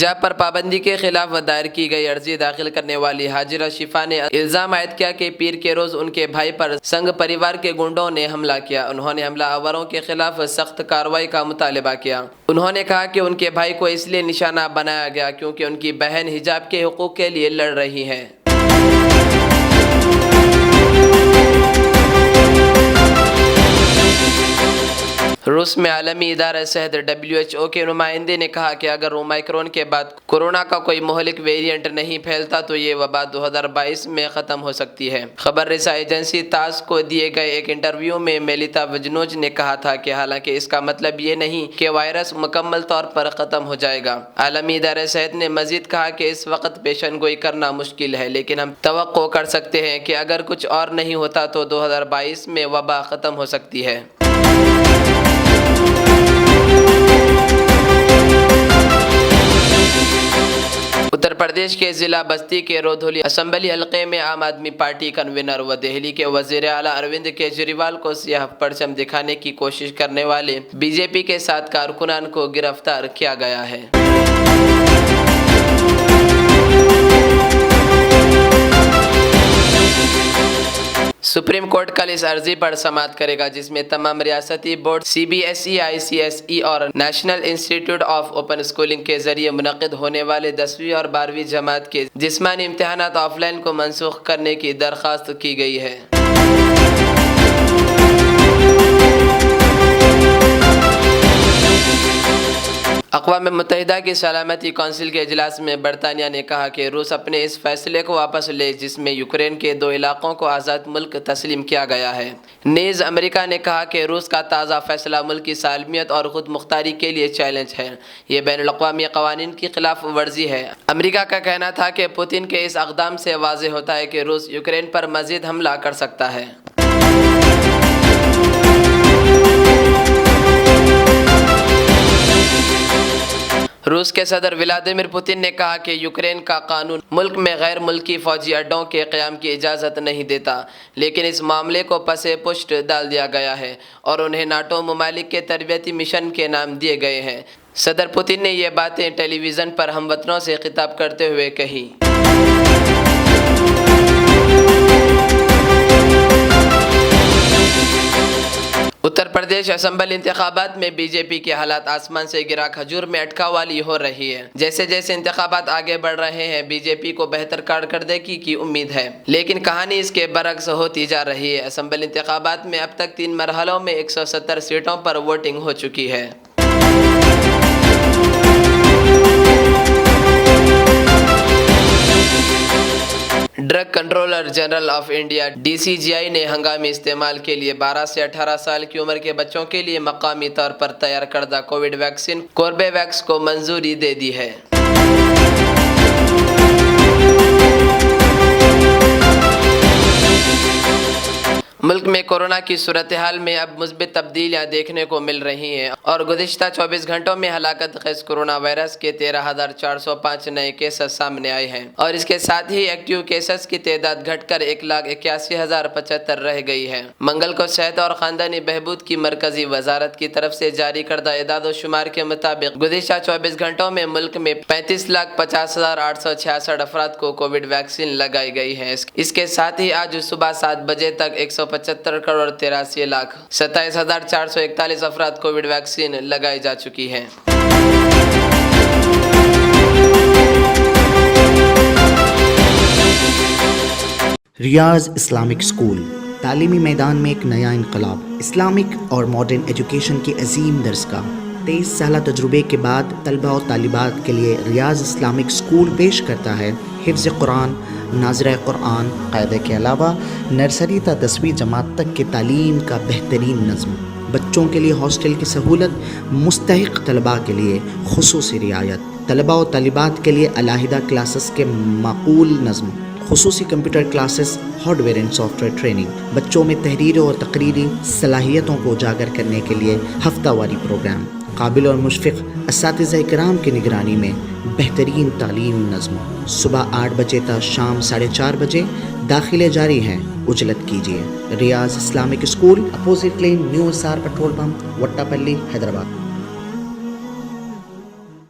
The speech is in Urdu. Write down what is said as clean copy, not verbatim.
حجاب پر پابندی کے خلاف دائر کی گئی عرضی داخل کرنے والی حاجرہ شفا نے الزام عائد کیا کہ پیر کے روز ان کے بھائی پر سنگ پریوار کے گنڈوں نے حملہ کیا۔ انہوں نے حملہ آوروں کے خلاف سخت کارروائی کا مطالبہ کیا۔ انہوں نے کہا کہ ان کے بھائی کو اس لیے نشانہ بنایا گیا کیونکہ ان کی بہن حجاب کے حقوق کے لیے لڑ رہی ہے۔ روس میں عالمی ادارہ صحت WHO کے نمائندے نے کہا کہ اگر اومیکرون کے بعد کورونا کا کوئی مہلک ویریئنٹ نہیں پھیلتا تو یہ وبا 2022 میں ختم ہو سکتی ہے۔ خبر رساں ایجنسی تاس کو دیے گئے ایک انٹرویو میں میلیتا وجنوج نے کہا تھا کہ حالانکہ اس کا مطلب یہ نہیں کہ وائرس مکمل طور پر ختم ہو جائے گا۔ عالمی ادارہ صحت نے مزید کہا کہ اس وقت پیشن گوئی کرنا مشکل ہے، لیکن ہم توقع کر سکتے ہیں کہ اگر کچھ اور نہیں ہوتا تو 2022 میں وبا ختم ہو سکتی ہے۔ اتر پردیش کے ضلع بستی کے رودھولی اسمبلی حلقے میں عام آدمی پارٹی کنوینر و دہلی کے وزیر اعلیٰ اروند کیجریوال کو سیاہ پرچم دکھانے کی کوشش کرنے والے BJP کے 7 کارکنان کو گرفتار کیا گیا ہے۔ سپریم کورٹ کل اس عرضی پر سماعت کرے گا جس میں تمام ریاستی بورڈ CBSE ICSE اور نیشنل انسٹی ٹیوٹ آف اوپن اسکولنگ کے ذریعے منعقد ہونے والے 10ویں اور 12ویں جماعت کے جسمانی امتحانات آف لائن کو منسوخ کرنے کی درخواست کی گئی ہے۔ اقوام متحدہ کی سلامتی کونسل کے اجلاس میں برطانیہ نے کہا کہ روس اپنے اس فیصلے کو واپس لے جس میں یوکرین کے 2 علاقوں کو آزاد ملک تسلیم کیا گیا ہے۔ نیز امریکہ نے کہا کہ روس کا تازہ فیصلہ ملک کی سالمیت اور خود مختاری کے لیے چیلنج ہے، یہ بین الاقوامی قوانین کی خلاف ورزی ہے۔ امریکہ کا کہنا تھا کہ پوتین کے اس اقدام سے واضح ہوتا ہے کہ روس یوکرین پر مزید حملہ کر سکتا ہے۔ روس کے صدر ولادیمیر پوتین نے کہا کہ یوکرین کا قانون ملک میں غیر ملکی فوجی اڈوں کے قیام کی اجازت نہیں دیتا، لیکن اس معاملے کو پس پشت ڈال دیا گیا ہے اور انہیں ناٹو ممالک کے تربیتی مشن کے نام دیے گئے ہیں۔ صدر پوتین نے یہ باتیں ٹیلی ویژن پر ہم وطنوں سے خطاب کرتے ہوئے کہی۔ اتر پردیش اسمبلی انتخابات میں BJP کے حالات آسمان سے گرا کھجور میں اٹکا والی ہو رہی ہے۔ جیسے جیسے انتخابات آگے بڑھ رہے ہیں BJP کو بہتر کارکردگی کی امید ہے، لیکن کہانی اس کے برعکس ہوتی جا رہی ہے۔ اسمبلی انتخابات میں اب تک 3 مرحلوں میں 170 سیٹوں پر ووٹنگ ہو چکی ہے۔ Drug controller general of India DCGI نے ہنگامی استعمال کے لیے 12 سے 18 سال کی عمر کے بچوں کے لیے مقامی طور پر تیار کردہ کووڈ ویکسین کوربیویکس کو منظوری دے دی ہے۔ ملک میں کورونا کی صورتحال میں اب مثبت تبدیلیاں دیکھنے کو مل رہی ہیں اور گزشتہ 24 گھنٹوں میں ہلاکت خیز کورونا وائرس کے 13,405 نئے کیسز سامنے آئے ہیں اور اس کے ساتھ ہی ایکٹیو کیسز کی تعداد گھٹ کر 1,81,075 رہ گئی ہے۔ منگل کو صحت اور خاندانی بہبود کی مرکزی وزارت کی طرف سے جاری کردہ اعداد و شمار کے مطابق گزشتہ 24 گھنٹوں میں ملک میں 35,50,866 افراد کو کووڈ ویکسین لگائی گئی ہے۔ اس کے ساتھ ہی آج صبح 7 بجے تک 175,83,27,441 افراد کووڈ ویکسین لگائی جا چکی ہیں۔ ریاض اسلامک اسکول تعلیمی میدان میں ایک نیا انقلاب، اسلامک اور ماڈرن ایجوکیشن کی عظیم درسگاہ۔ 23 سالہ تجربے کے بعد طلبہ و طالبات کے لیے ریاض اسلامک اسکول پیش کرتا ہے حفظ قرآن، ناظرہ قرآن، قاعدہ کے علاوہ نرسری تا 10ویں جماعت تک کی تعلیم کا بہترین نظم، بچوں کے لیے ہاسٹل کی سہولت، مستحق طلباء کے لیے خصوصی رعایت، طلباء و طالبات کے لیے علیحدہ کلاسز کے معقول نظم، خصوصی computer classes, hard where and soft where training, بچوں میں تحریری اور تقریری صلاحیتوں کو اجاگر کرنے کے لیے ہفتہ واری پروگرام، قابل اور مشفق اساتذہ کرام کی نگرانی میں بہترین تعلیم نظم، صبح 8 بجے تا شام 4:30 بجے، داخلے جاری ہیں، اجلت کیجیے۔ Riyaz Islamic school, opposite lane, new SR petrol pump, Vattepally, Hyderabad.